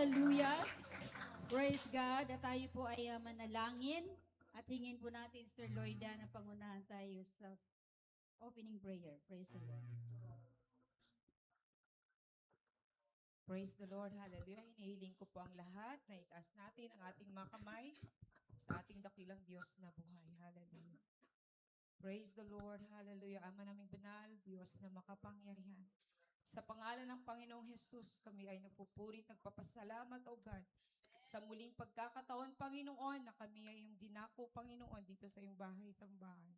Hallelujah. Praise God. At tayo po ay manalangin at hingin po natin, Sir Lloyda, na pangunahan tayo sa opening prayer. Praise the Lord. Praise the Lord. Hallelujah. Hinihiling ko po ang lahat na itaas natin ang ating mga kamay sa ating dakilang Diyos na buhay. Hallelujah. Praise the Lord. Hallelujah. Ama naming banal, Diyos na makapangyarihan. Sa pangalan ng Panginoong Jesus, kami ay nagpupurit, nagpapasalamat, O God, sa muling pagkakataon, Panginoon, na kami ay yung dinako, Panginoon, dito sa iyong bahay, sa bahay.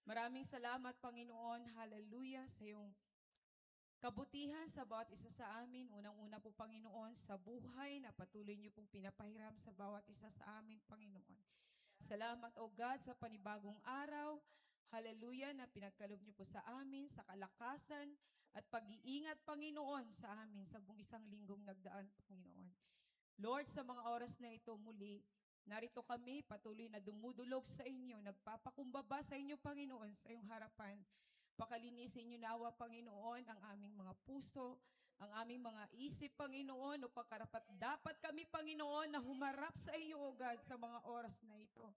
Maraming salamat, Panginoon. Hallelujah. Sa iyong kabutihan sa bawat isa sa amin. Unang-una po, Panginoon, sa buhay na patuloy niyo pong pinapahiram sa bawat isa sa amin, Panginoon. Salamat, O God, sa panibagong araw. Hallelujah, na pinagkaloob niyo po sa amin, sa kalakasan at pag-iingat, Panginoon, sa amin sa buong isang linggong nagdaan, Panginoon. Lord, sa mga oras na ito muli, narito kami patuloy na dumudulog sa inyo, nagpapakumbaba sa inyo, Panginoon, sa iyong harapan. Pakalinisin niyo nawa, Panginoon, ang aming mga puso, ang aming mga isip, Panginoon, upang karapat dapat kami, Panginoon, na humarap sa iyo, O God, sa mga oras na ito.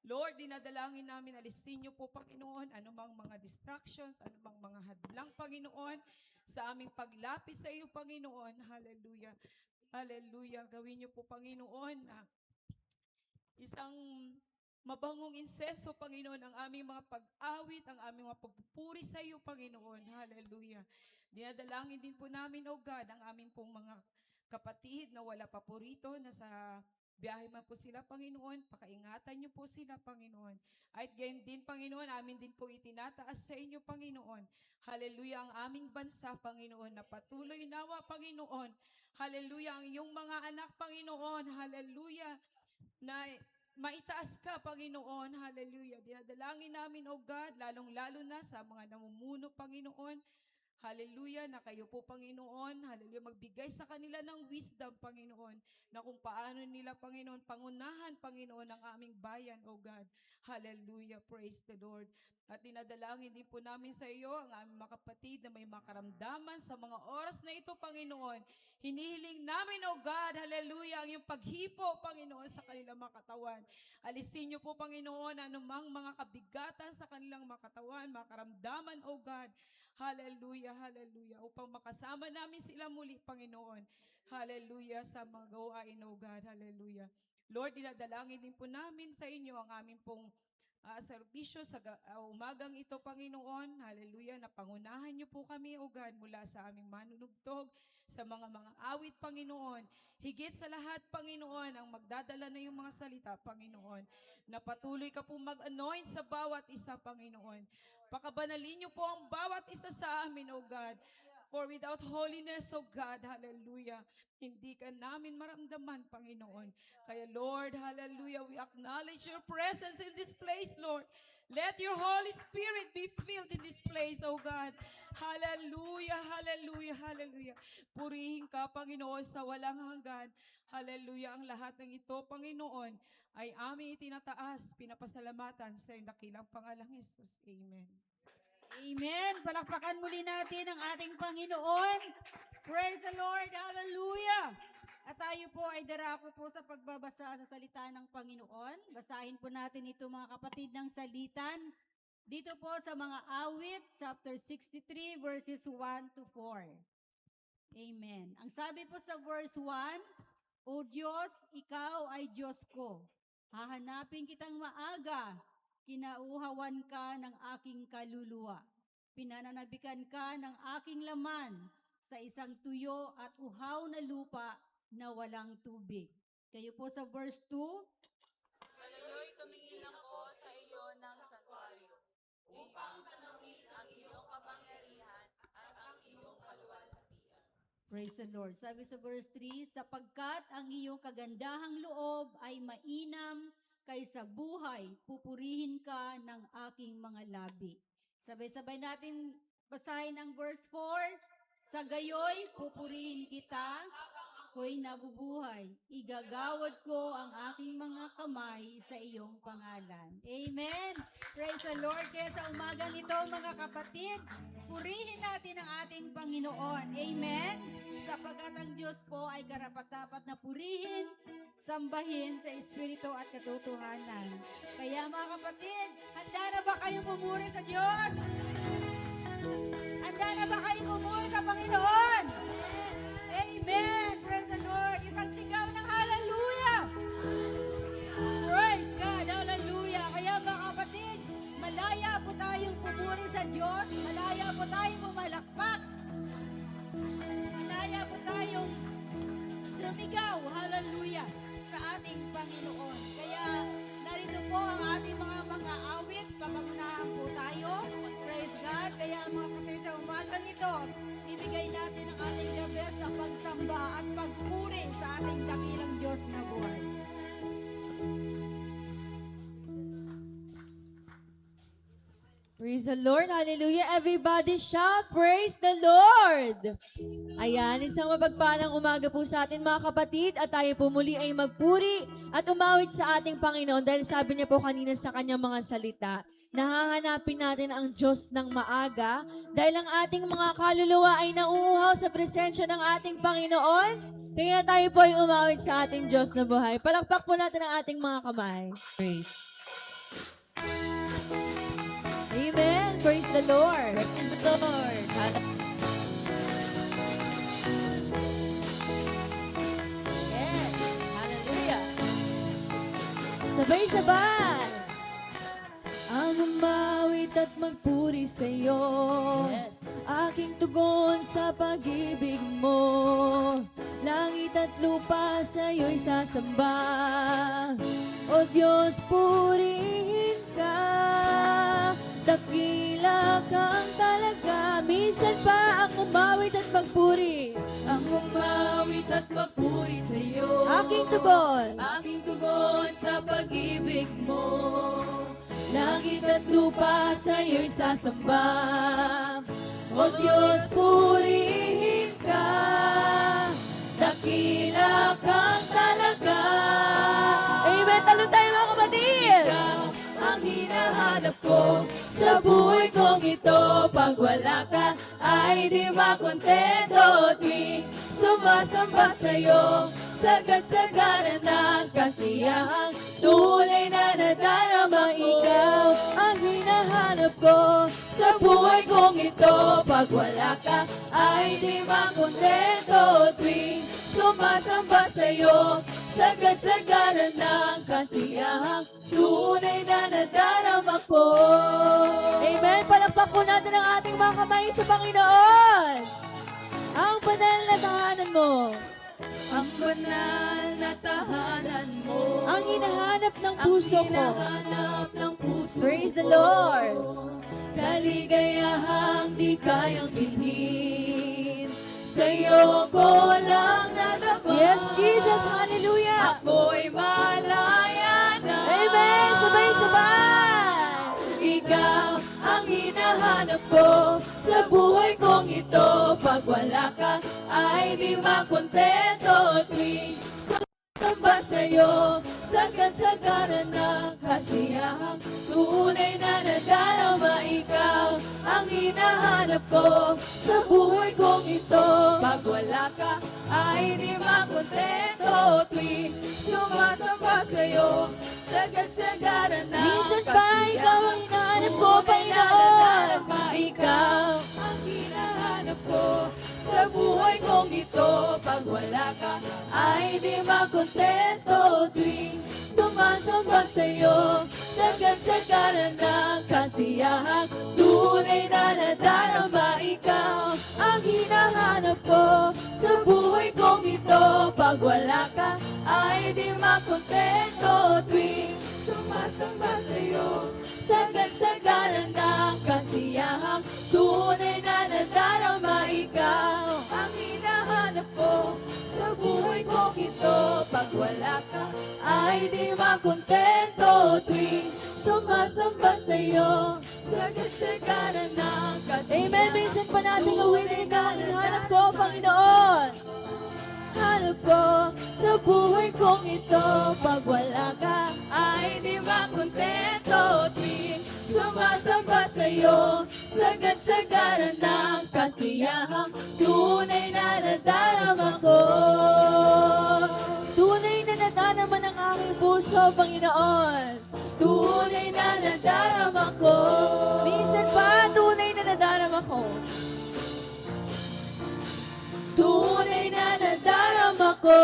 Lord, dinadalangin namin, alisin niyo po, Panginoon, anumang mga distractions, anumang mga hadlang, Panginoon, sa aming paglapit sa iyo, Panginoon. Hallelujah. Hallelujah. Gawin niyo po, Panginoon, na isang mabangong insenso, Panginoon, ang aming mga pag-awit, ang aming mga pagpupuri sa iyo, Panginoon. Hallelujah. Dinadalangin din po namin, O God, ang aming pong mga kapatid na wala pa po rito, na sa biyahe man po sila, Panginoon, pakaingatan niyo po sila, Panginoon. At gayon din, Panginoon, amin din po itinataas sa inyo, Panginoon. Hallelujah, ang aming bansa, Panginoon, na patuloy nawa, Panginoon. Hallelujah, ang iyong mga anak, Panginoon. Hallelujah, na maitaas ka, Panginoon. Hallelujah. Dinadalangin namin, O God, lalong-lalo na sa mga namumuno, Panginoon. Hallelujah, na kayo po, Panginoon, hallelujah, magbigay sa kanila ng wisdom, Panginoon, na kung paano nila, Panginoon, pangunahan, Panginoon, ang aming bayan, O God. Hallelujah, praise the Lord. At dinadalangin din po namin sa iyo ang aming mga kapatid na may makaramdaman sa mga oras na ito, Panginoon. Hinihiling namin, O God, hallelujah, ang iyong paghipo, Panginoon, sa kanilang makatawan. Alisin niyo po, Panginoon, anumang mga kabigatan sa kanilang makatawan, makaramdaman, O God. Hallelujah, hallelujah. Upang makasama namin sila muli, Panginoon. Hallelujah, sa mga gawain, O God. Hallelujah. Lord, dinadalangin din po namin sa inyo ang aming pong serbisyo sa umagang ito, Panginoon. Hallelujah, na pangunahan niyo po kami, O God, mula sa aming manunugtog, sa mga awit, Panginoon. Higit sa lahat, Panginoon, ang magdadala na yung mga salita, Panginoon, na patuloy ka po mag-anoint sa bawat isa, Panginoon. Pakabanalin niyo po ang bawat isa sa amin, O God. For without holiness, O God, hallelujah, hindi ka namin maramdaman, Panginoon. Kaya Lord, hallelujah, we acknowledge your presence in this place, Lord. Let your Holy Spirit be filled in this place, O God. Hallelujah, hallelujah, hallelujah. Purihin ka, Panginoon, sa walang hanggan. Hallelujah, ang lahat ng ito, Panginoon, ay aming itinataas, pinapasalamatan sa iyong dakilang pangalang Jesus. Amen. Amen. Palakpakan muli natin ang ating Panginoon. Praise the Lord. Hallelujah. At tayo po ay darako po sa pagbabasa sa salita ng Panginoon. Basahin po natin ito, mga kapatid, ng salitan. Dito po sa mga awit, chapter 63, verses 1 to 4. Amen. Ang sabi po sa verse 1, O Diyos, ikaw ay Diyos ko. Hahanapin kitang maaga. Kinauhawan ka ng aking kaluluwa. Pinananabikan ka ng aking laman sa isang tuyo at uhaw na lupa na walang tubig. Kayo po sa verse 2. Sa gayoy tumingin ako sa iyo ng santuaryo, upang tanawin ang iyong kapangyarihan at ang iyong kaluwalhatian. Praise the Lord. Sabi sa verse 3, sapagkat ang iyong kagandahang loob ay mainam kaysa buhay, pupurihin ka ng aking mga labi. Sabay-sabay natin basahin ang verse 4. Sa gayoy, pupurihin kita. Habang ang ako'y nabubuhay. Igagawad ko ang aking mga kamay sa iyong pangalan. Amen. Praise the Lord. Kaya sa umaga nito, mga kapatid, purihin natin ang ating Panginoon. Amen. Sapagkat ang Diyos po ay karapat-dapat na purihin, sambahin sa Espiritu at katotohanan. Kaya mga kapatid, handa na ba kayong pumuri sa Diyos? Handa na ba kayong pumuri sa Panginoon? Amen! Praise the Lord! Isang sigaw ng hallelujah! Praise God! Hallelujah! Kaya mga kapatid, malaya po tayong pumuri sa Diyos, malaya po tayong pumalakpak, malaya po tayong sumigaw, hallelujah, sa ating Panginoon. Kaya narito po ang ating mga awit, papamunahan po tayo. Praise God. Kaya mga kapatid, sa umaga nito, ibigay natin ang ating the best na pagsamba at pagpuri sa ating dakilang Diyos na buhay. Praise the Lord. Hallelujah. Everybody shout, praise the Lord. Ayan, isang mapagpalang umaga po sa atin mga kapatid at tayo po muli ay magpuri at umawit sa ating Panginoon dahil sabi niya po kanina sa kanyang mga salita, nahahanapin natin ang Diyos ng maaga dahil ang ating mga kaluluwa ay nauuhaw sa presensya ng ating Panginoon. Kaya tayo po ay umawit sa ating Diyos na buhay. Palakpak po natin ang ating mga kamay. Praise. Amen. Praise the Lord. Praise the Lord. Yes. Hallelujah. Sabay-sabay. Ang umawit at magpuri sa iyo. Yes. Aking tugon sa pag-ibig mo. Langit at lupa sa iyo'y sasamba. O Diyos, purihin ka. Dakila kang talaga. Minsan pa ang umawit at magpuri. Ang umawit at magpuri sa iyo. Aking tugon. Aking tugon sa pag-ibig mo. Langit at lupa sa iyo'y sasamba. O Diyos, purihin ka. Dakila kang talaga. Amen. Talon tayo mga kapatid. Ikaw ang hinahanap ko sa buhay kong ito. Pag wala ka ay di makontento. Tuwing sumasamba sa'yo, sagad-sagana ng kasiyahang tunay na nadarama. Ikaw ang hinahanap ko sa buhay kong ito. Pag wala ka ay di makontento. Tuwing sumasamba sa'yo, sagad-sagana ng kasiyahang tunay na nadarama ko. Amen. Palakpak po natin ang ating mga kamay sa Panginoon. Ang banal na tahanan mo. Ang banal na tahanan mo. Ang hinahanap ng Ang puso ko. hinahanap ng puso Praise the ko. Lord. Kaligayahang di kayang bilhin. Sa'yo ko lang nadama. Yes, Jesus. Hallelujah. Ako'y malaya na. Amen. Sabay-sabay. Ikaw ang hinahanap ko sa buhay kong ito. Pag wala ka ay di makontento. Tuwing samba sa'yo, sagad-sagana ng kasiyahang tunay na nadarama. Ikaw ang hinahanap ko sa buhay kong ito. Pag wala ka ay di makontento. Tuwing sumasamba sa'yo, sagad-sagana ng Minsan pa ikaw ang hinahanap ko, Panginoon. Ikaw ang hinahanap ko sa buhay kong ito. Pag wala ka ay di makontento. Tuwing sumasamba sa'yo, sagad-sagana ng kasiyahang tunay na nadarama. Ikaw ang hinahanap ko sa buhay kong ito. Pag wala ka ay di makontento. Tuwing sumasamba sa'yo, sagad-sagana ng kasiyahang tunay na nadarama. Ikaw ang hinahanap ko sa buhay kong ito. Pag wala ka ay di makontento. Tuwing sumasamba sa'yo, sagad-sagana ng kasiyahang Amen. Minsan pa natin gawin na ikaw ang hinahanap ko, Panginoon. hanap ko sa buhay kong ito. Pag wala ka, Ay di makontento tuwing sumasamba sa'yo. sagad-sagaran ng kasiyahang tunay na nadarama ko. Tunay na nadarama ng aking puso, Panginoon. Tunay na nadarama ko. Minsan pa, tunay na nadarama ko. Tunay na nadarama ko.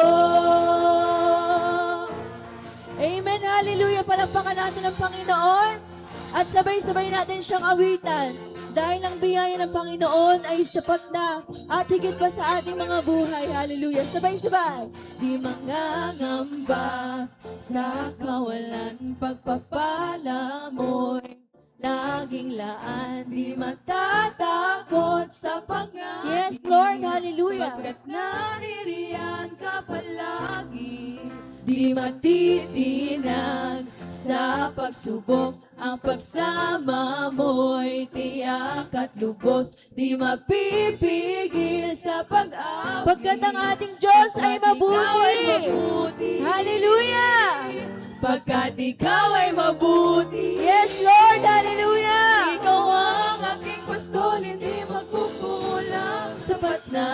Amen, hallelujah. Palakpakan natin ang Panginoon at sabay-sabay natin siyang awitan. Dahil ang biyaya ng Panginoon ay sapat na at higit pa sa ating mga buhay. Hallelujah. Sabay-sabay. Di mangangamba sa kawalan pagpapala mo'y laging laan. Di matatakot sa pag-ibig. Yes, Lord. Hallelujah. Pagkat naririyan ka palagi. Di matitinag sa pagsubok. Ang pagsama mo'y tiyak at lubos. Di mapipigil sa pag-awit. Pagkat ang ating Diyos ay mabuti. Hallelujah! Pagkat ikaw ay mabuti. Yes, Lord! Hallelujah! Ikaw ang aking pastol, hindi magkukulang. Sapat na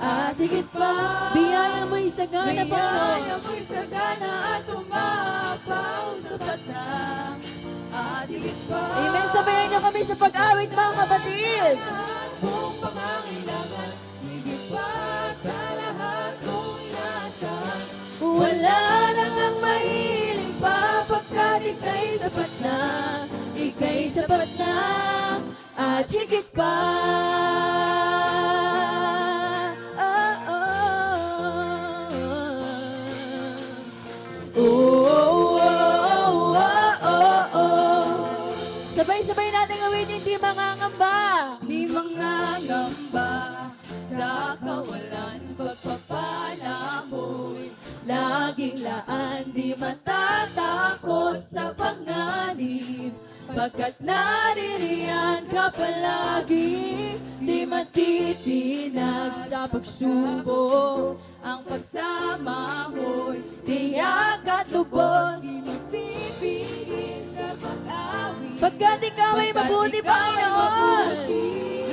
at higit pa. Biyaya mo'y sagana, Panginoon. Biyaya mo'y sagana at umapaw. Sapat na at higit pa. Amen. Sabayan niyo kami sa pag-awit, mga kapatid. Lahat kong pangangailangan, higit pa sa lahat kong inaasahan. Wala nang ang mahiling pa, pagkat ika'y sapat na, ika'y sapat na, at higit pa. Sabay-sabay natin awitin, di mangangamba. Di mangangamba sa kawalan pagpapala mo'y laging laan. Di matatakot sa panganib, pagkat naririyan ka palagi. Di matitinag sa pagsubok. Ang pagsama mo'y tiyak at lubos. Di mapipigil sa pag-awit. Pagkat ikaw ay mabuti, Panginoon.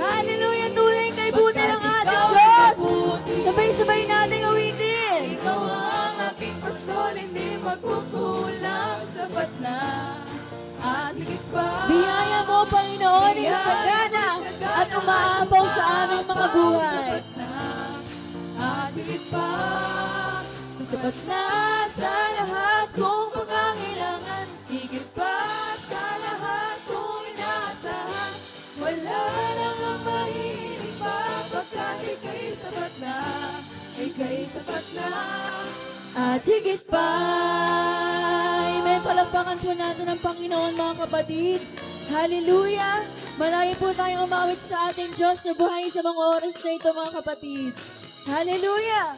Hallelujah, tunay kay buti ng ating Diyos. Sabay-sabay natin awitin. Ikaw ang aking pastol, hindi magkukulang. Sapat na at higit pa. Biyaya mo, Panginoon, ang sagana at umaapaw sa aming mga buhay. Sapat na at higit pa. Sapat na sa lahat kong pangangailangan, higit pa sa lahat kong inaasahan. Wala nang ang mahiling pa, pagkat ika'y sapat na, ika'y sapat na, at higit pa. Amen. Palakpakan po natin ang Panginoon, mga kapatid. Hallelujah. Malayo po tayong umawit sa ating Diyos na buhay sa mga oras na ito, mga kapatid. Hallelujah.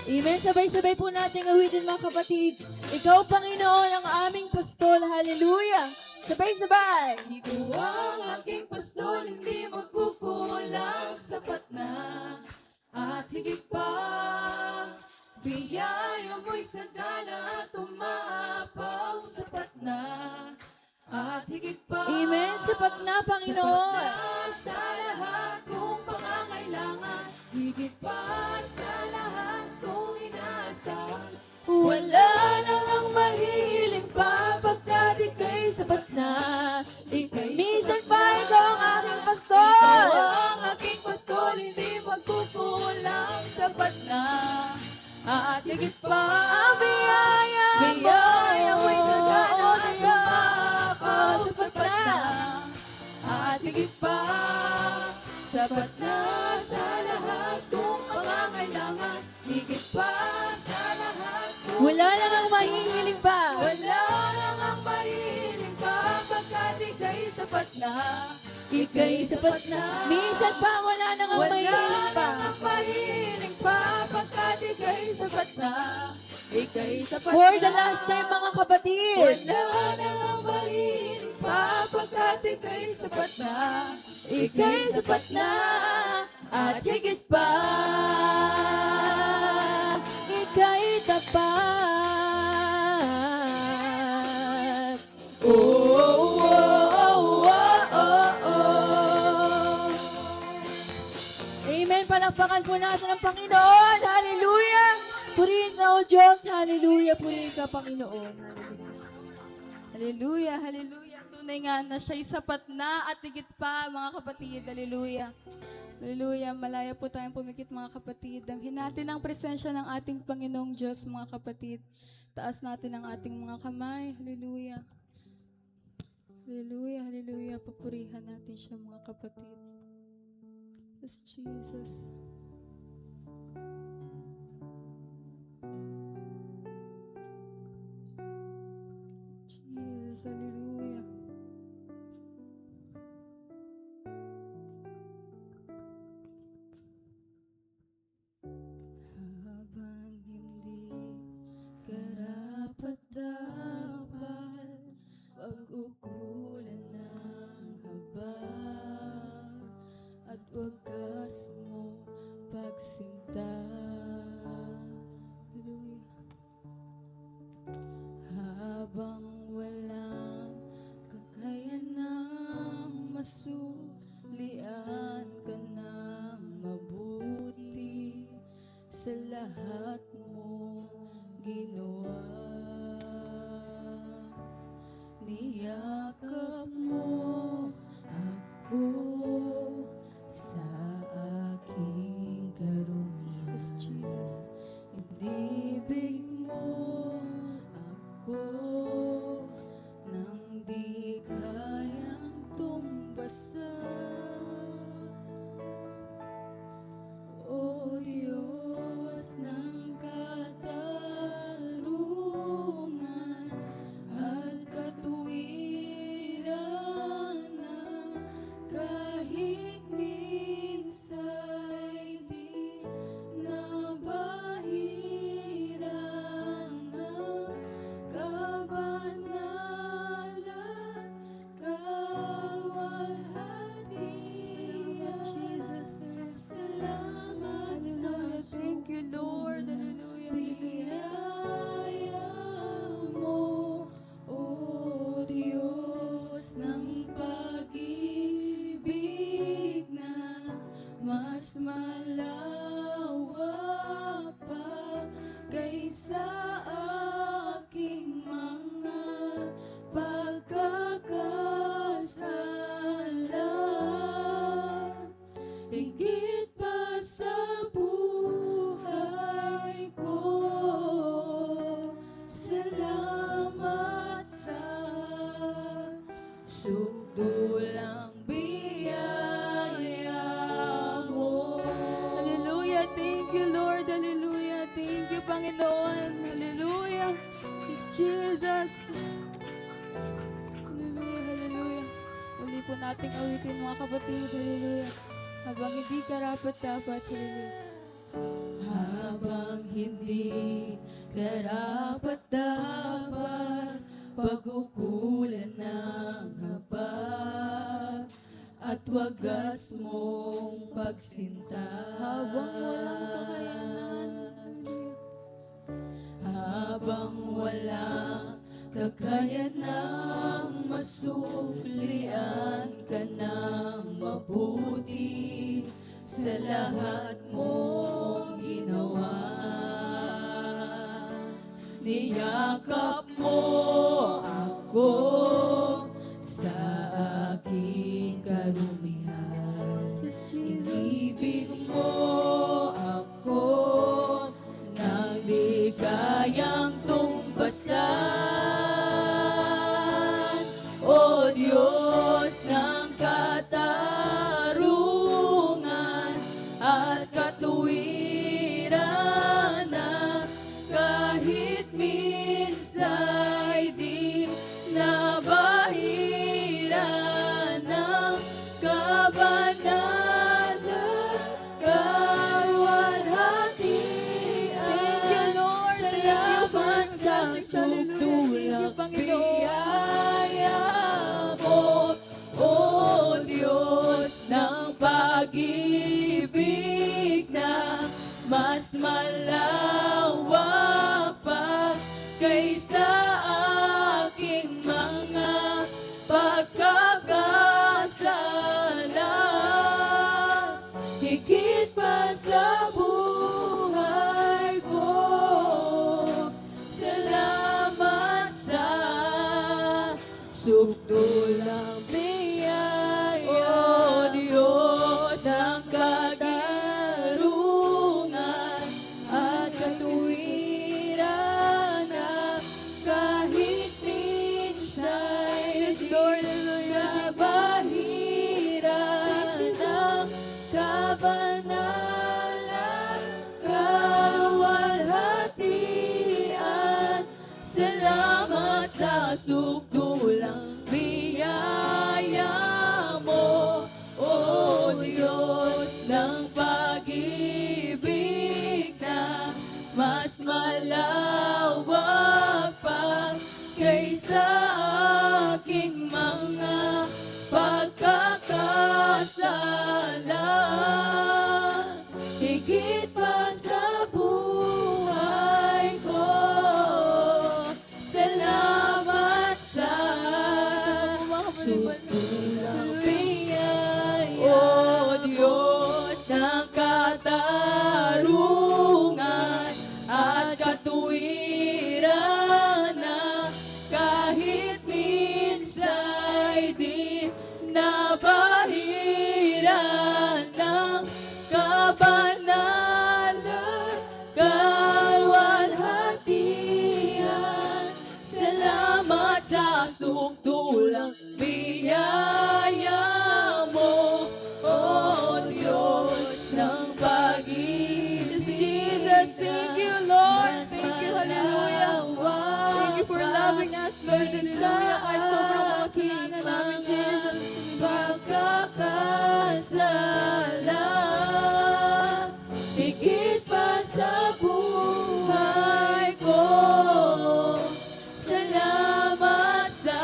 Amen. Sabay-sabay po natin awitin, mga kapatid. Ikaw, Panginoon, ang aming pastol. Hallelujah. Sabay-sabay. Ikaw ang aking pastol, hindi magkukulang. Sapat na at higit pa. Biyaya mo'y sagana at umaapaw. Sapat na at higit pa. Amen. Sapat na, Panginoon. Sapat na sa lahat kong pangangailangan, higit pa sa lahat kong inaasahan. Wala nang ang mahiling pa, pagkat ika'y sapat na. Minsan pa ikaw ang aking pastol. Ikaw ang aking pastol, hindi magkukulang. Sapat na at higit pa. Ang biyaya mo'y sagana at umapaw. Sapat na at higit pa. Sapat na sa lahat kong pangangailangan, higit pa sa lahat kong wala lang ang mahihiling pa. Wala lang ang mahihiling pa, pagkat ika'y sapat na, ika'y sapat na. Minsan pa wala nang ang mahihiling pa. Wala lang ang mahihiling pa, pagkat ika'y sapat na, ika'y sapat na. For the last time, mga kapatid. Wala nang ambahin pa pagkat ika'y sapat na. Ika'y sapat na at higit pa. Ika'y tapat. Oh, oh, oh, oh, oh, oh. Amen. Palakpakan po natin ang Panginoon. Hallelujah. Purihin ka, O Diyos. Hallelujah. Purihin ka, Panginoon. Hallelujah, hallelujah. Tunay nga na siya'y sapat na at higit pa, mga kapatid. Hallelujah. Hallelujah. Malaya po tayong pumikit, mga kapatid. Damhin natin ang presensya ng ating Panginoong Diyos, mga kapatid. Taas natin ang ating mga kamay. Hallelujah. Hallelujah, hallelujah. Papurihan natin siya, mga kapatid. Yes, Jesus. Jesus, hallelujah. Habang hindi karapat-dapat, pag-ukulan ng haba, at wagas mo pagsinta. Hallelujah. Habang walang kakayanang masulian ka ng mabuti sa lahat mo ginawa. Niyakap mo ako sa aking karumihan. Yes, Jesus. Inibig mo ako nang di kayang tumbasan. O Diyos ng katarungan at katuwiran na kahit minsa'y di nabahiran ng kabanalan, kawalhatian. Jesus, salamat sa thank you, Lord. Hallelujah. Biyaya mo, O Diyos ng pag-ibig na mas malawak pa kaysa aking mga pagkakasala. Higit pa sa buhay ko, salamat sa sukdulang biyaya mo. Hallelujah, thank you, Lord. Hallelujah, thank you, Panginoon. Hallelujah, it's Jesus. Hallelujah, hallelujah. Muli po nating awitin, mga kapatid. Hallelujah. Habang hindi karapat-dapat, hallelujah. Habang hindi karapat-dapat, pag-ukulan ng haba at wagas mong pagsinta. Habang walang kakayanan, habang walang kakayanang masuklian ka ng mabuti sa lahat mong ginawa. Niyakap mo ako sa aking karumihan. Inibig mo ako nang di kayang tumbasan. O Diyos ng katarungan at katuwiran na kahit minsa'y di nabahiran ng kabanalan, kawalhatian. Thank you, Lord. Salamat sa sukdulang mas malawak pa kaysa aking mga pagkakasala. Higit pa sa buhay ko, salamat sa sukdulang biyaya. O Diyos ng katarungan at katuwiran na kahit minsa'y nabahiran ng kabanalan, kaluwalhatian. Salamat sa sukdulang biyaya mo, O Diyos ng pag-ibig na mas malawak pa kaysa aking mga pagkakasala. Higit pa sa buhay ko, salamat sa sukdulang biyaya. O Diyos ng katarungan at katuwiran na kahit minsa'y di nabahiran ng kabanalan, kaluwalhatian. Salamat sa sukdulang biyaya mo, O Diyos ng pag-ibig. Jesus, thank you, Lord. Thank you, hallelujah. Thank you for loving us, Lord. Hallelujah. Kahit sobrang mga kasalanan namin, Jesus. Pagkakasala, higit pa sa buhay ko, salamat sa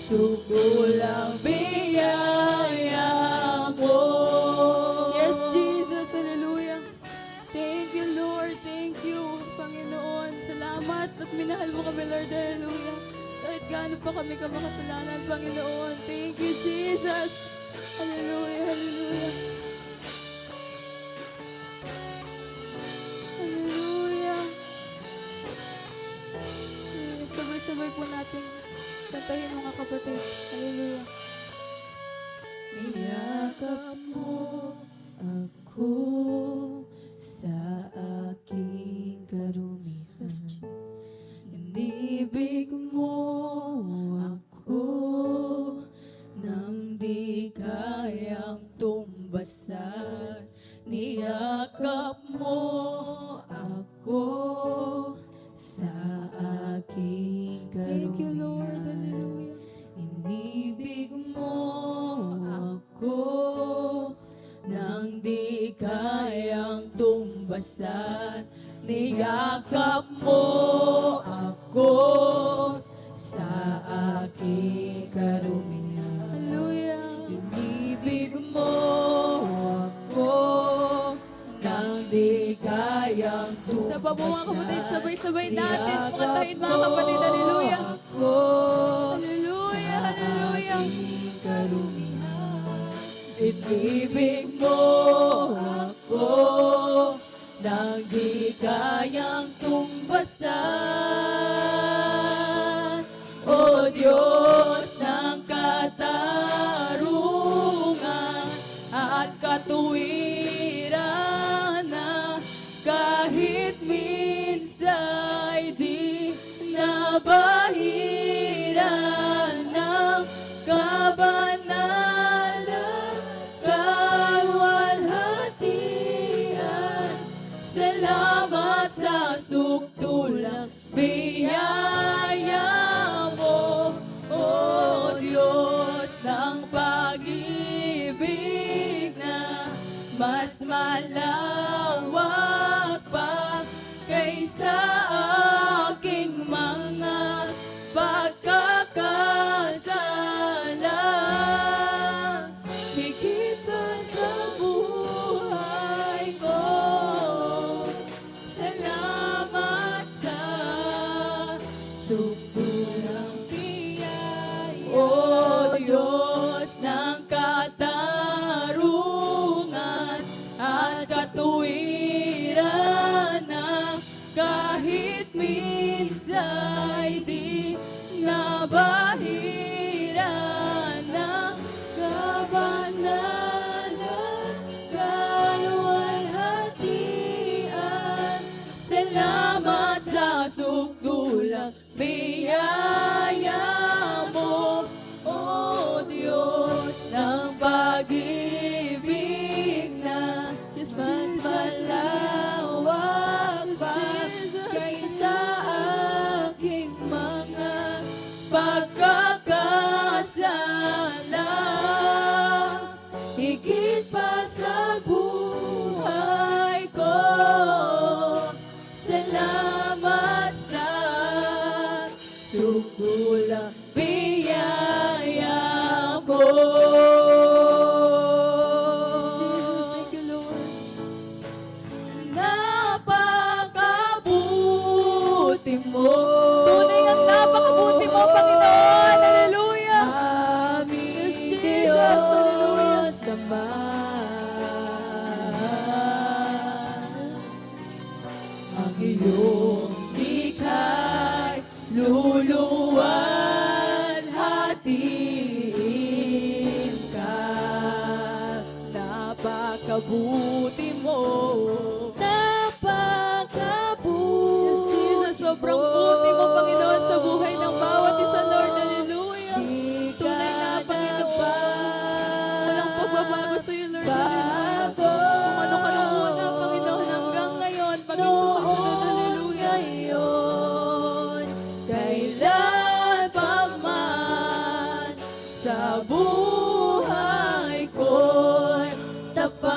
sukdulang biyaya mo. Yes, Jesus, hallelujah. Thank you, Lord. Thank you, Panginoon. Salamat at minahal mo kami, Lord. Hallelujah. Kahit gaano pa kami kamakasalanan, Panginoon. Thank you, Jesus. Hallelujah, hallelujah. Hallelujah. Sabay-sabay po natin kantahin, mga kapatid. Hallelujah. Niyakap mo ako sa aking karumihan. Inibig mo ako nang di kayang tumbasan. Niyakap mo ako sa aking karumihan. Thank you, Lord. Hallelujah. Inibig mo ako nang di kayang tumbasan. Niyakap mo ako sa aking karumihan. Hallelujah. Inibig mo ako nang di kayang tumbasan. Sa mga kapatid, sabay-sabay natin kantahin, mga kapatid. Hallelujah. Hallelujah, hallelujah. Inibig mo ako nang di kayang tumbasan. O Diyos ng katarungan at katuwiran na kahit minsa'y di nabahiran ng kabanalan, kaluwalhatian. Salamat sa sukdulang biyaya mo, O Diyos ng pag-ibig na mas malawak pa kaysa aking mga pagkakasala. Higit pa sa buhay ko, minsa'y di nabahira ng kabanalan, kaluwalhatian. Salamat sa sukdulang biyaya mo, O Diyos ng pag-ibig na mas malawak pa kaysa aking mga pagkakasala. Higit pa sa buhay ko, salamat sa sukdulang biyaya mo. Jesus, thank you, Lord. Napakabuti mo. Tunay ang napakabuti mo, Panginoon. Hallelujah. Aming Yes, Jesus. Diyos Hallelujah. Ama. Ang iyong likha't luluwalhatiin ka. Napakabuti mo. Napakabuti Yes, Jesus, sobrang buti mo, Panginoon, sa buhay ng bawat isa, Lord. Hallelujah. Tunay nga, Panginoon. Walang pagbabago sa iyo, Lord. Hallelujah. Kung ano ka nung una, Panginoon, hanggang ngayon, paging sa susunod. Hallelujah. ngayon, Kailan pa man sa buhay ko'y tapat.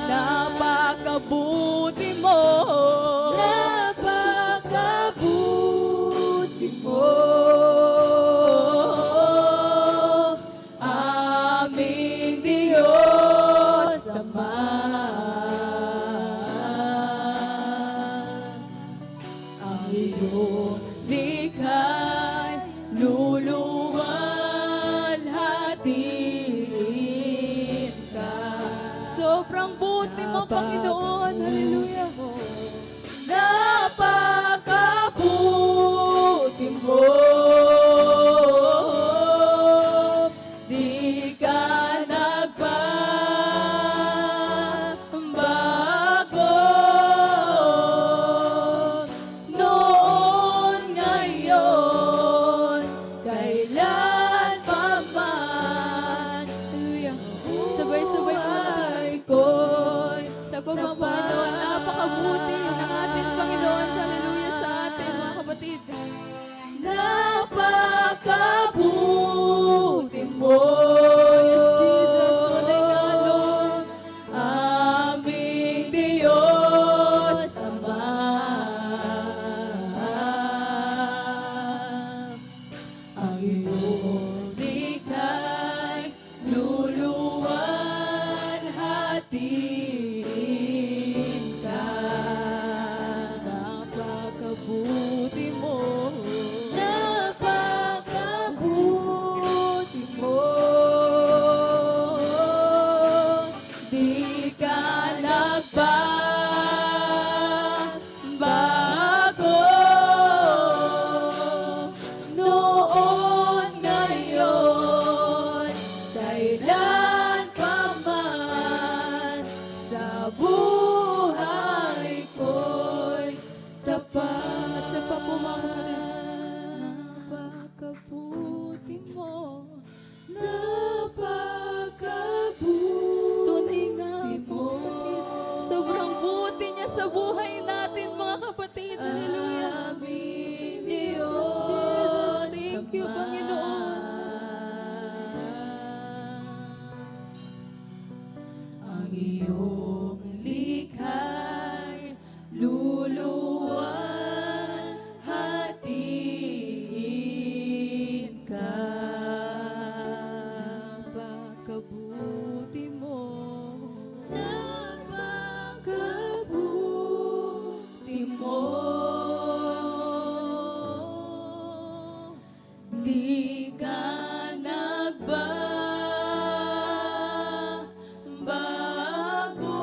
Napakabuti mo. napakabuti mo. Aming Diyos Ama. Ang iyong likha'y luluwalhatiin ka. Sobrang buti mo, Panginoon. Hallelujah. Napakabuti mo. Di ka nagbabago. Noon, ngayon, kailan pa man. Hallelujah. Sabay-sabay po Ko'y sa Panginoon, napakabuti ng ating Panginoon. Hallelujah sa atin, mga kapatid. Napakabuti mo. Yes, Jesus. Tunay nga, Lord. Aming Diyos Ama. Ang iyong likha'y luluwalhatiin ka. Napakabuti mo. napakabuti mo. Di ka nagbabago. Noon, ngayon, kailan pa man sa buhay ko'y tapat. Sa napakabuti mo. Napakabuti. Tunay nga po, kapatid. Sobrang buti niya sa buhay natin, mga kapatid. Hallelujah. Aming Yes, Diyos Jesus. Thank you, Ama. Panginoon. Ang iyong likha'y luluwalhatiin ka. Napakabuti mo. Napakabuti mo. Di ka nagbabago.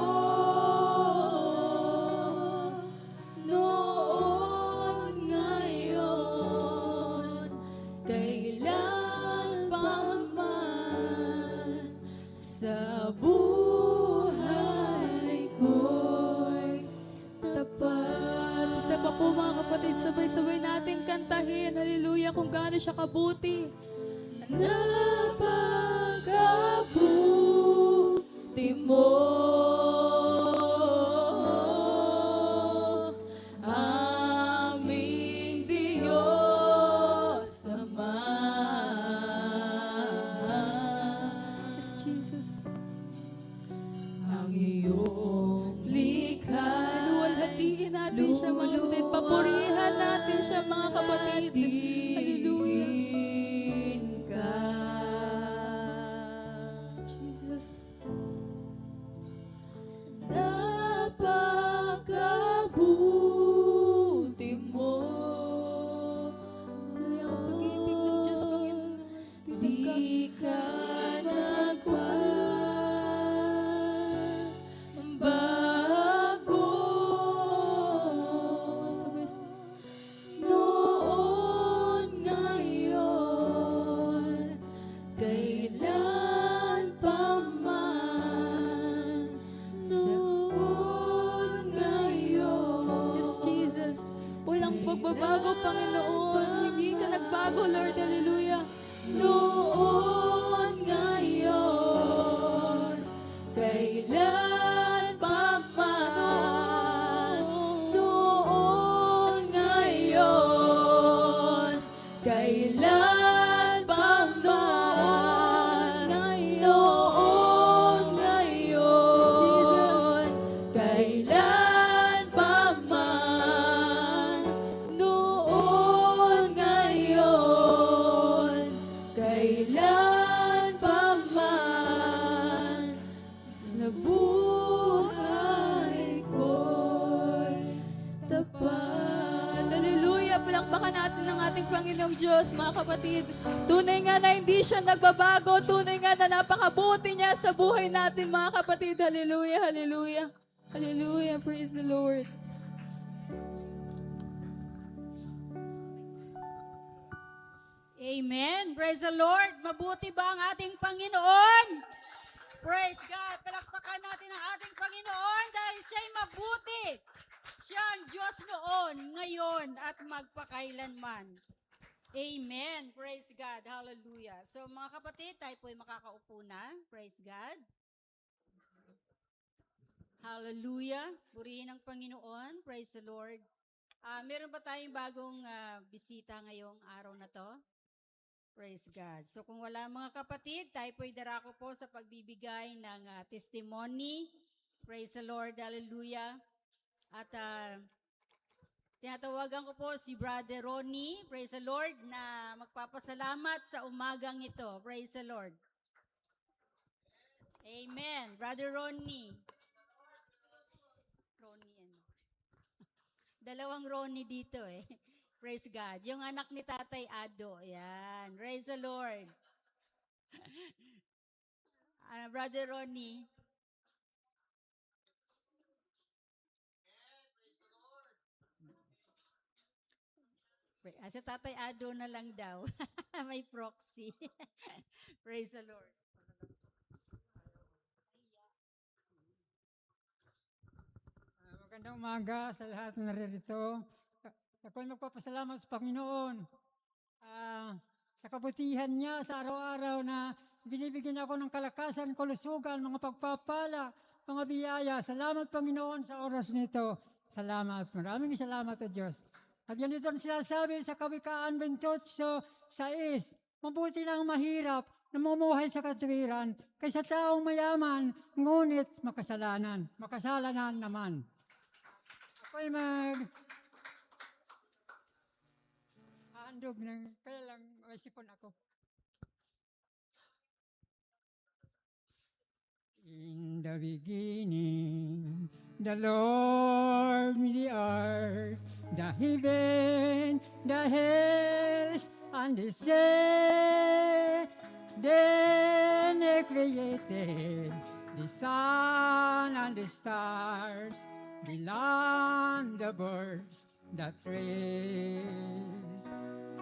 niya kung gaano siya kabuti. Napakabuti mo, aming Diyos Ama. Yes, Jesus. Ang iyong likha. Luwalhatiin natin siya, mga kapatid. Papurihan natin siya, mga kapatid. Hallelujah. Jesus. Napakabuti mo. Ay, ang pag-ibig ng Diyos, Panginoon. Di ka nagbago. Noon, ngayon, kailan pa man. Noon, ngayon. Yes, Jesus. Walang pagbabago, Panginoon. Hindi ka nagbago, Lord. Hallelujah. Noon, ngayon, kailan pa man. Noon, ngayon, kailan pa man. Noon, ngayon, kailan pa man. Noon, ngayon, kailan pa man. Sa buhay ko'y tapat. Hallelujah! Palakpakan natin ang ating Panginoong Diyos, mga kapatid. Tunay nga na hindi siya nagbabago. Tunay nga na napakabuti niya sa buhay natin, mga kapatid. Hallelujah! Hallelujah! Hallelujah! Praise the Lord! Amen. Praise the Lord. Mabuti ba ang ating Panginoon? Praise God. Palakpakan natin ang ating Panginoon dahil siya'y mabuti. Siya ang Diyos noon, ngayon, at magpakailanman. Amen. Praise God. Hallelujah. So mga kapatid, tayo po'y makakaupo na. Praise God. Hallelujah. Purihin ang Panginoon. Praise the Lord. Meron ba tayong bagong bisita ngayong araw na to? Praise God. So kung wala mga kapatid, tayo po'y darako po sa pagbibigay ng testimony. Praise the Lord. Hallelujah. At tinatawagan ko po si Brother Ronnie, praise the Lord, na magpapasalamat sa umagang ito. Praise the Lord. Amen. Brother Ronnie. Dalawang Ronnie dito eh. Praise God. Yung anak ni Tatay Ado. Yan. Praise the Lord. Brother Ronnie. Sa Tatay Ado na lang daw. May proxy. Praise the Lord. Magandang umaga sa lahat na naririto. Ako'y magpapasalamat sa Panginoon sa kabutihan niya sa araw-araw na binibigyan ako ng kalakasan, kalusugan, mga pagpapala, mga biyaya. Salamat Panginoon sa oras nito. Salamat. Maraming salamat o Diyos. At yan ito ang sinasabi sa Kawikaan 28:6. Mabuti lang mahirap na mamumuhay sa katwiran kaysa taong mayaman, ngunit makasalanan naman. Ako'y handog ng, kaya lang may sipon ako. In the beginning, the Lord made the earth, the heaven, the hills, and the sea. Then He created the sun and the stars, the land, the birds, the trees.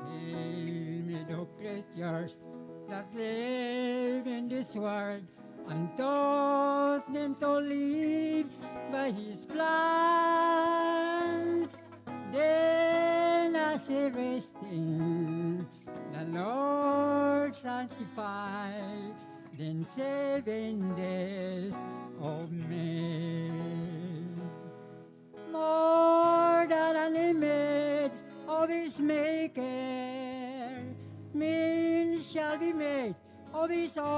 He made all creatures that live in this world and taught them to live by His plan. Then as He rested the Lord sanctified, then 7 days of May. More than an image of his maker, men shall be made of his own.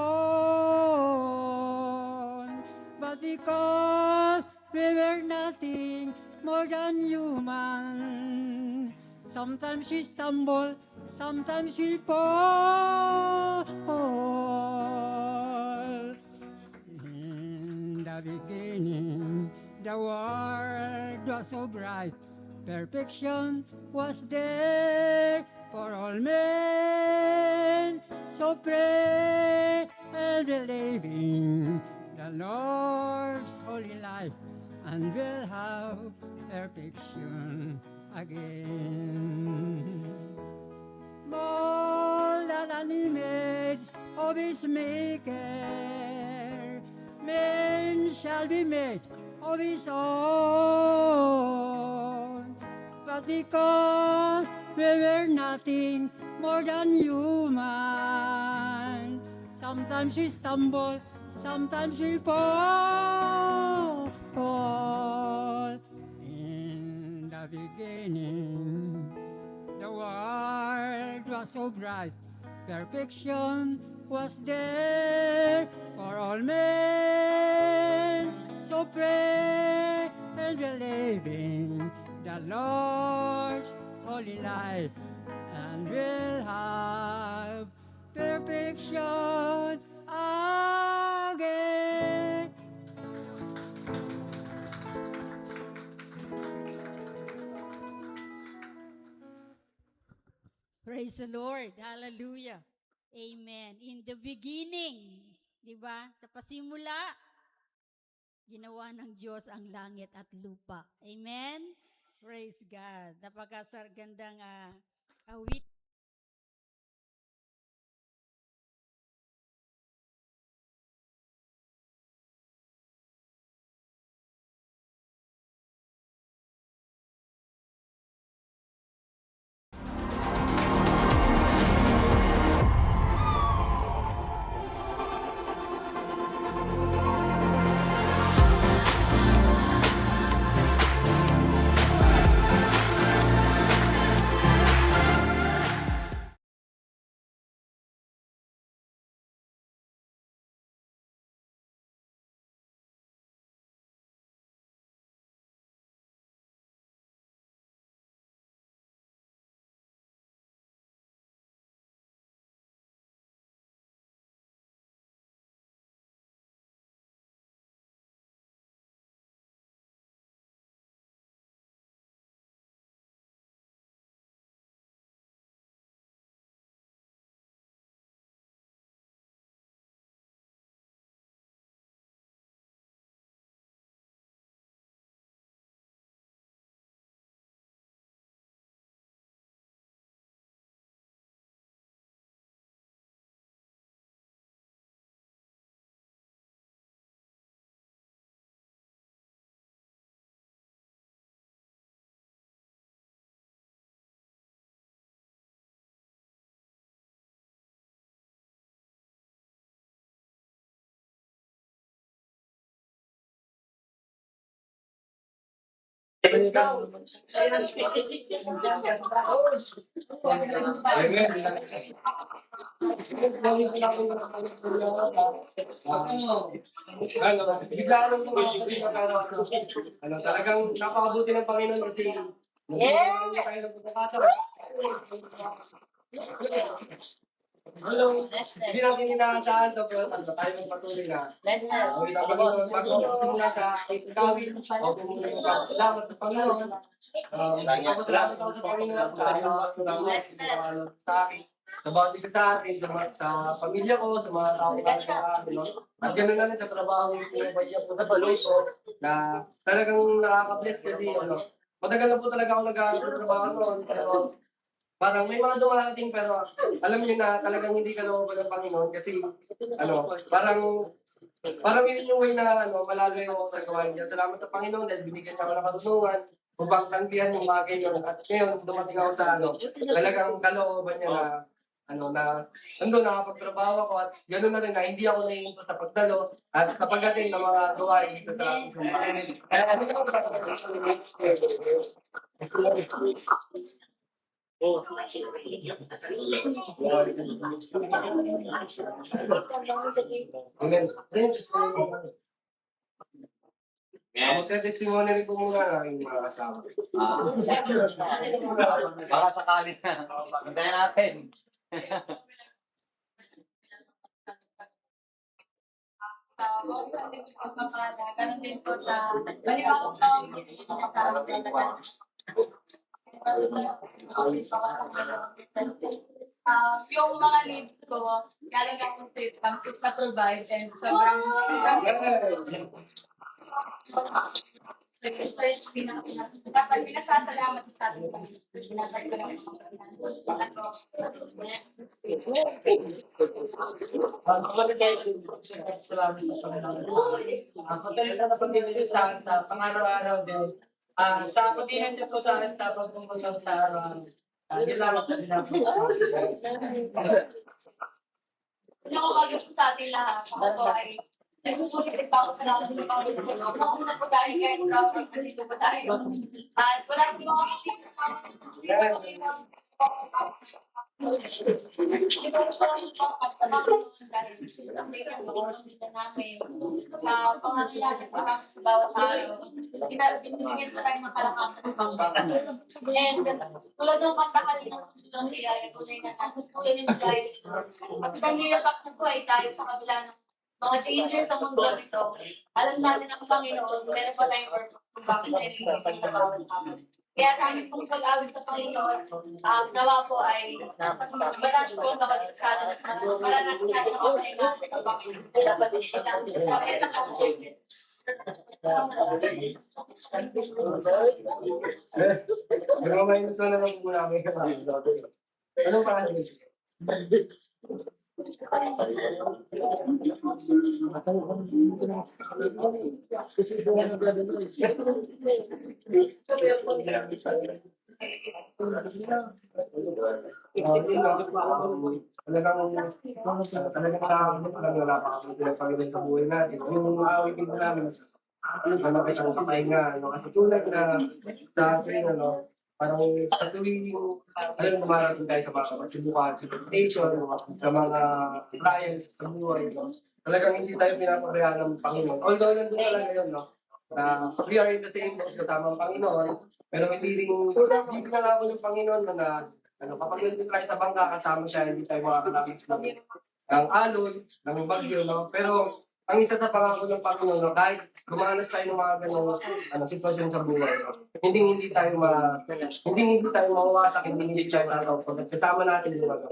But because we were nothing more than human, sometimes we stumble, sometimes we fall. In the beginning, the world was so bright, perfection was there for all men. So pray and believing the Lord's holy life, and we'll have perfection again. More than an image of his maker, men shall be made of his own. But because we were nothing more than human, sometimes we stumble, sometimes we fall. In the beginning, the world was so bright, perfection was there for all men. So pray and believe in the Lord's holy life, and we'll have perfection again. Praise the Lord. Hallelujah. Amen. In the beginning, di ba? Sa pasimula, ginawa ng Diyos ang langit at lupa. Amen? Praise God. Napakagandang awit. Bigla ka nang tumakot talagang napakabuti ng Panginoon kasi nagkaroon tayo ng pagkakataon. Hindi natin inaasahan to, pero tayo ng patuloy na. Ang Panginoon, bago simula sa ikawin, o kung salamat sa Panginoon, nagpapasalamat ako sa Panginoon sa akin, sa bawat isa sa atin, sa pamilya ko, sa mga tao na at gano'n na rin sa trabaho yung pinabaya po sa Baloso na talagang nakaka-bless kasi matagal na po talaga ako nag-aaral sa trabaho noon, pero parang may mga dumarating pero alam niyo na talagang hindi ka naman ng Panginoon kasi parang yun yung way na malalayo ako sa gawain niya. Salamat sa Panginoon dahil binigyan niya ako ng katunungan upang tanggihan yung mga ganyan. At ngayon, dumating ako sa talagang kalooban niya na na nandun nakapagtrabaho ako at gano'n na rin na hindi ako naiinto sa pagdalo at kapag atin ng mga gawain dito sa ating simbahan. Kaya ano lang Amen. Magka-testimony rin po muna ang aking mga kasama. Baka sakali na. Hintayin natin. Sa mga things ko pa pala, ganun din po sa malimawang sa hindi ko kasama talaga. Yung mga needs ko, galing akong fit na provide and sobrang dapat pinasasalamat sa ating Panginoon. Pinatay ko lang Salamat sa Panginoon. Patuloy na pag-ibig sa pang-araw-araw din. Sa pagdihan niyo po sa akin sa pagpupunta sa araw. Salamat na din ako Nakakagod po sa ating lahat. Ako po ay nagsusulit pa ako sa lahat ng mga Panginoon. Ako na po dahil kahit proud nandito po tayo. At wala po mga kapatid sa Panginoon. Di ba po ang Panginoon dahil update ang mga pamilya namin sa pangangailangan po namin sa bawat araw. Binibigyan pa tayo ng kalakasan ng Panginoon. And tulad ng kanta kanina ng kaya tunay na natin tulad ng gaya si Lord. Kasi nangyayabak na po ay tayo sa kabila ng mga dangers sa mundo ito. Alam natin ang Panginoon, meron pa tayong purpose kung bakit tayo sinisig sa bawat araw. Kaya sa amin pong pag-awit sa Panginoon, nawa po ay mas madalas po ang bawat isa at maranasan natin ang kaingahan sa Panginoon. Dapat din sila. Dapat Nagmamayin na lang po namin kasama. Anong pangalan niyo? Talagang napakapagpapagod sa buhay natin. Yung awitin ko namin, malapit ang kapahinga, kasi tulad na sa akin, parang patuloy alam mo, dumarating tayo sa mga pagsibukan, sa temptation, sa mga trials sa buhay. Talagang hindi tayo pinapabayaan ng Panginoon. Although nandun talaga yun, na we are in the same boat kasama ang Panginoon, pero hindi pinangako ng Panginoon na kapag nandun tayo sa bangka, kasama siya, hindi tayo makakalapit ng alon, ng bagyo, Pero ang isa sa pangako ng Panginoon, kahit gumanas tayo ng mga ganong sitwasyon sa buhay, hindi tayo mawawasak, hindi tayo tatawag. Kasama natin yung mga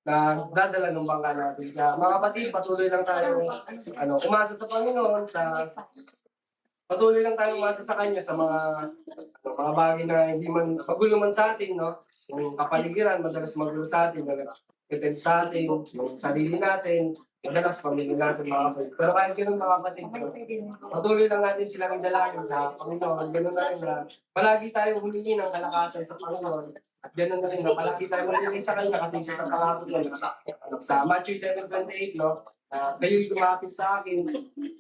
na dadala ng bangka natin. Kaya mga kapatid, patuloy lang tayo umasa sa Panginoon, patuloy lang tayo umasa sa Kanya sa mga bagay na hindi man magulo man sa atin, Yung kapaligiran, madalas magulo sa atin, nag-attend sa atin, yung sarili natin, madalas pamilya natin mga kapatid. Pero kahit ganun mga kapatid, patuloy lang natin silang idalangin sa Panginoon. Ganun na rin na palagi tayong humingi ng kalakasan sa Panginoon. At ganun na rin na palagi tayong humingi sa Kanya kasi sa pagkakapit niya sa Matthew 11:28, kayo'y lumapit sa akin,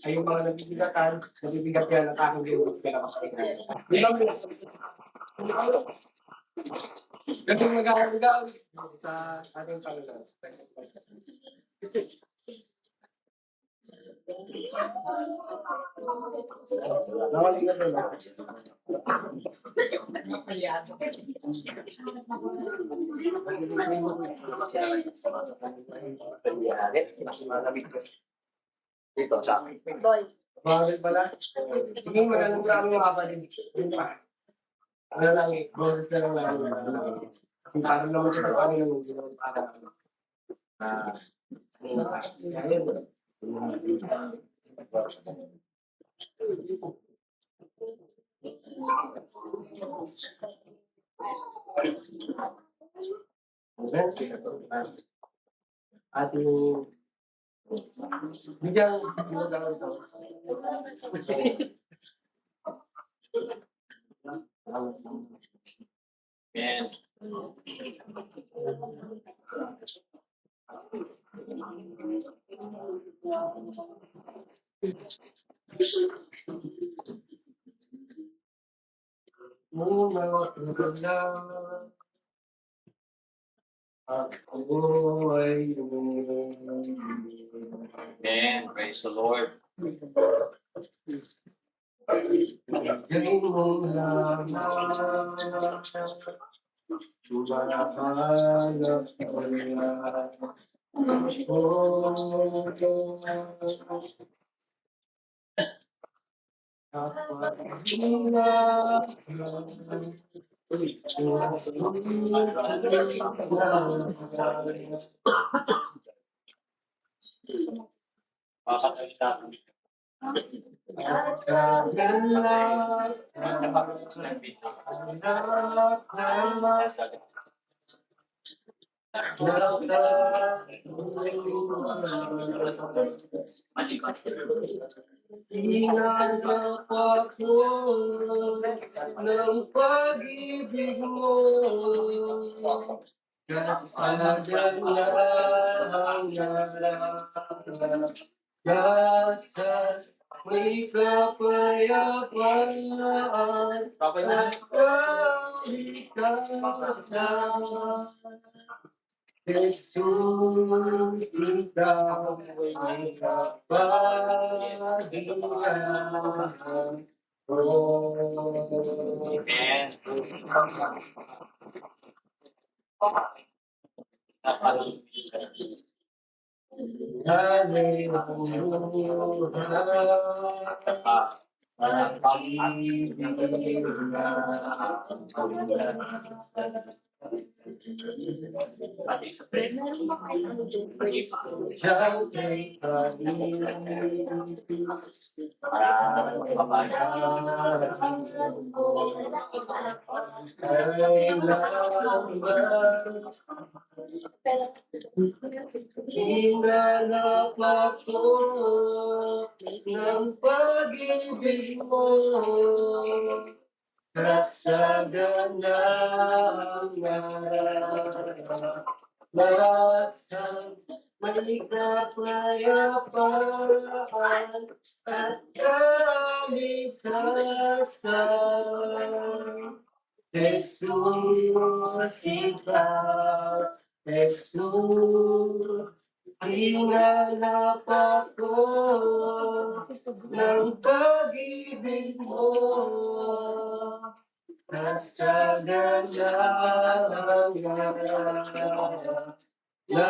ay yung mga nabibigat yan at aking gawin pinakapaligiran. Ganun mag-aaral sa ating Panginoon. Dito sa akin. Bakit pala? Sige, magaling lang yung kapatid. Ano lang, bonus na lang. Kasi parang naman siya kung ano yung ginawa para. Ating bigyang ginagawa ito. Amen. mga tulad. Ako ay Amen. Praise the Lord. galing mong lamang. Sumahanap ko Hinanap ako ng pag-ibig mo. Kasagan na ang nasa may kapayapaan at kalikasan. Jesus, ikaw ay kapahingahan ko. Amen. Hallelujah. Pag-ibig na siyang kay hinanap ako ng pag-ibig mo. Kasagan na ang naranasan, may kapayapaan at kalikasan. Jesus, ikaw, Jesus, hinanap ako ng pag-ibig mo. Kasagan na ang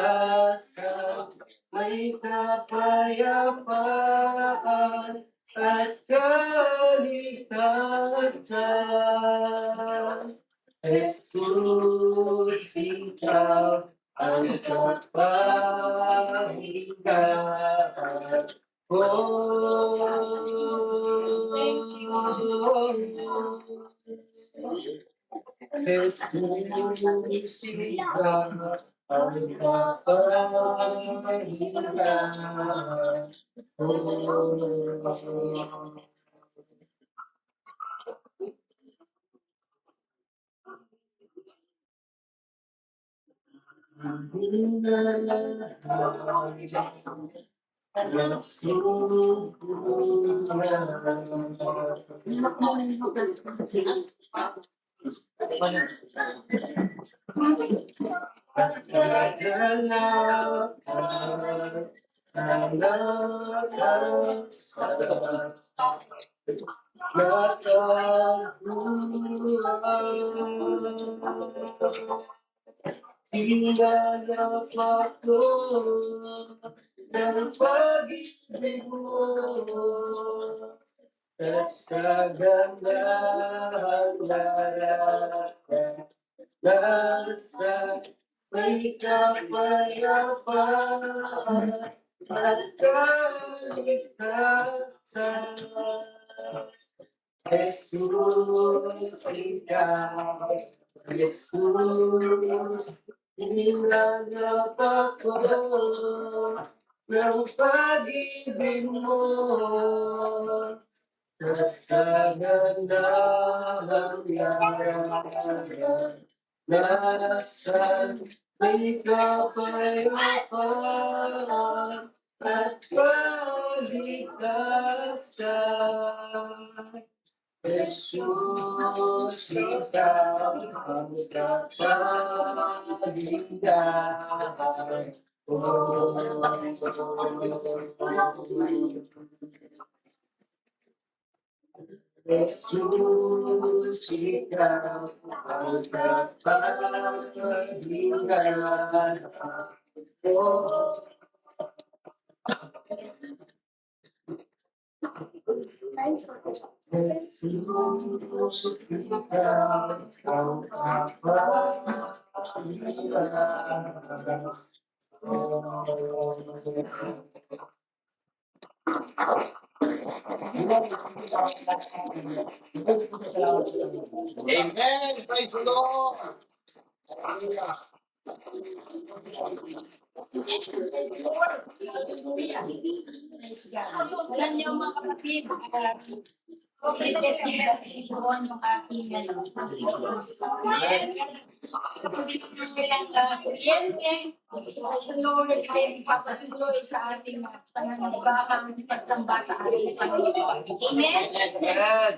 naranasan, may kapayapaan at kalikasan. Jesus, ikaw ang kapahingahan ko. Jesus, ikaw ang kapahingahan ko. Hinanap ako ng pag-ibig mo. Kasagan na ang naranasan, may kapayapaan at kalikasan. Jesus, ikaw, Jesus, hinanap ako ng pag-ibig mo. Kasagan na ang naranasan, may kapayapaan at kalikasan. Jesus, ikaw ang kapaligiran. Jesus, ikaw ang kapaligiran. Jesus, ikaw ang kapaligiran. Amen. Praise the Lord. Alam niyo mga kapatid, request niya doon yung aking kuryente. Sa Lord ay papatuloy sa ating pananambahang pagtamba sa ating Panginoon. Amen?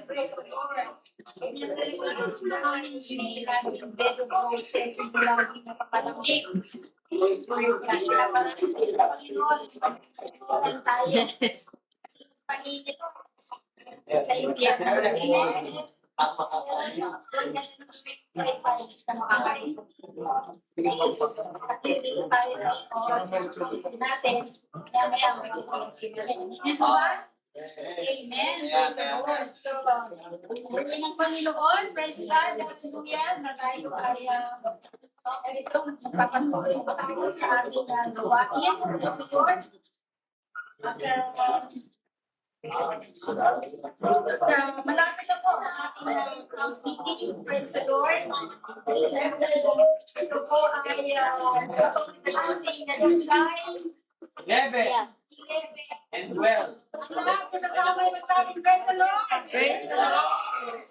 Praise the Lord. Ganyan talaga ang aming sinira ng bedo process ng lagi na sa palamig. Kailangan ng Panginoon, pagkakaroon tayo. Panginit sa iyo yan. Amen. At least dito tayo natin. Kaya Amen. Praise the Lord. So, muli ng Panginoon, praise God, hallelujah, na tayo ay ito, papatuloy pa tayo sa ating gawain. Praise the Lord. At malapit na po ang ating meeting. Praise the Lord. Ito po ay ating deadline. 11 and 12. Ang lahat po sa tao ay magsabing, praise the Lord! Praise the Lord!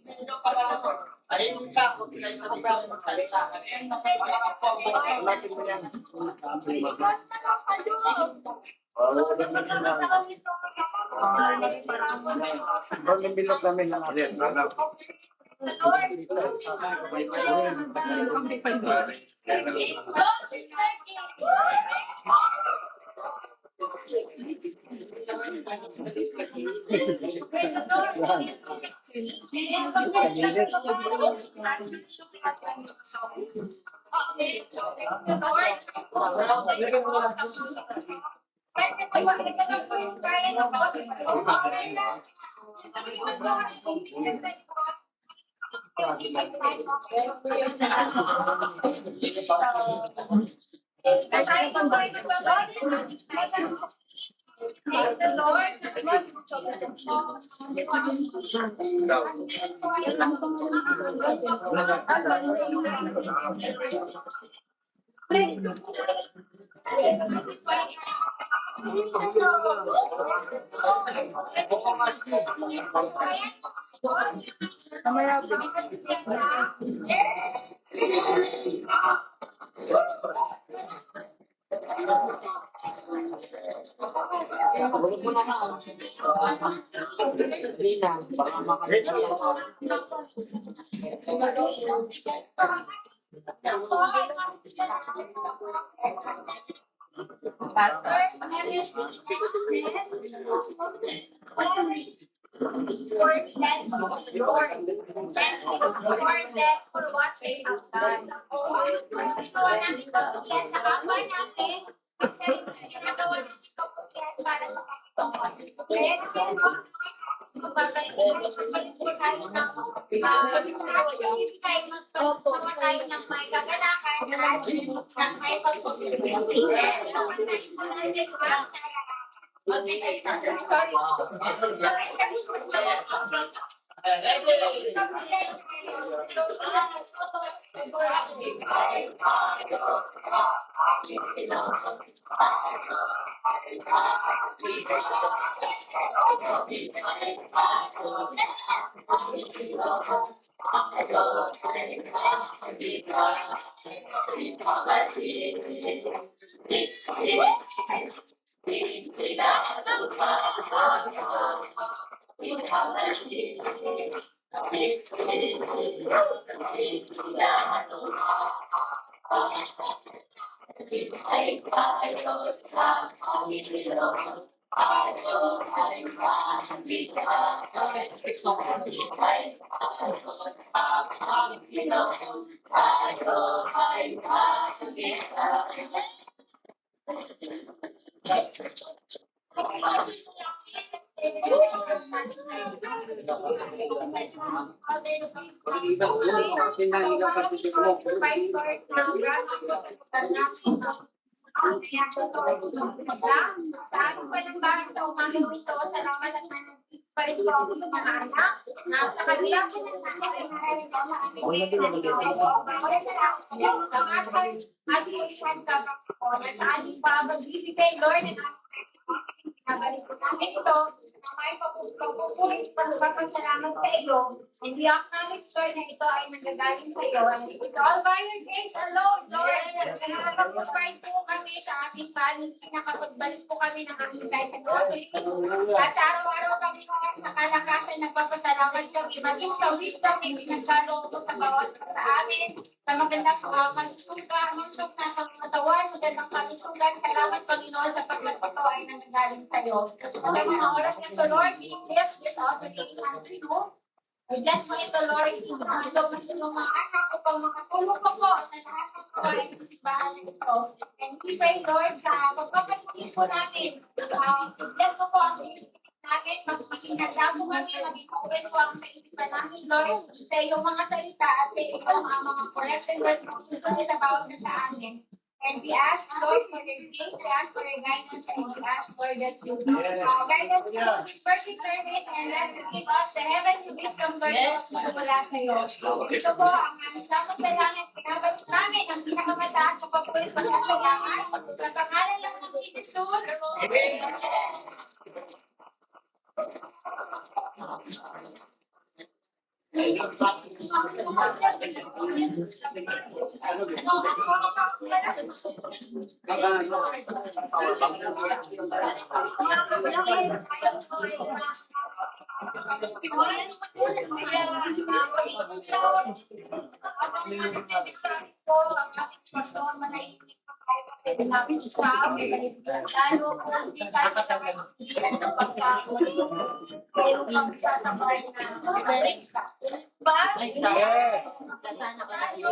Kasi baka ay yung tsako, kailangan sa mga magsalita kasi parang po, yan. Bilog namin lang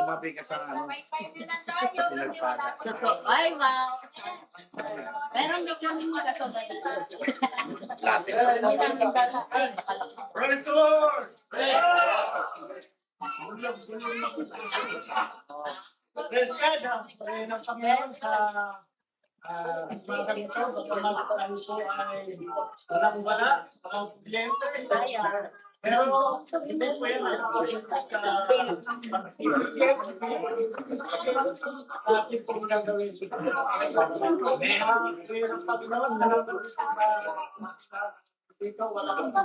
Mabigat sa ano. Pinagpada. Ay, wow. Meron din kami mga kasobat. natin. Praise the Lord! Praise God, pray ng Panginoon sa mga ganito, pagkakas tayo po ay walang wala, walang problema. Pero hindi po yan sa ating pong gagawin. Pray ng Panginoon, salamat sa ikaw, walang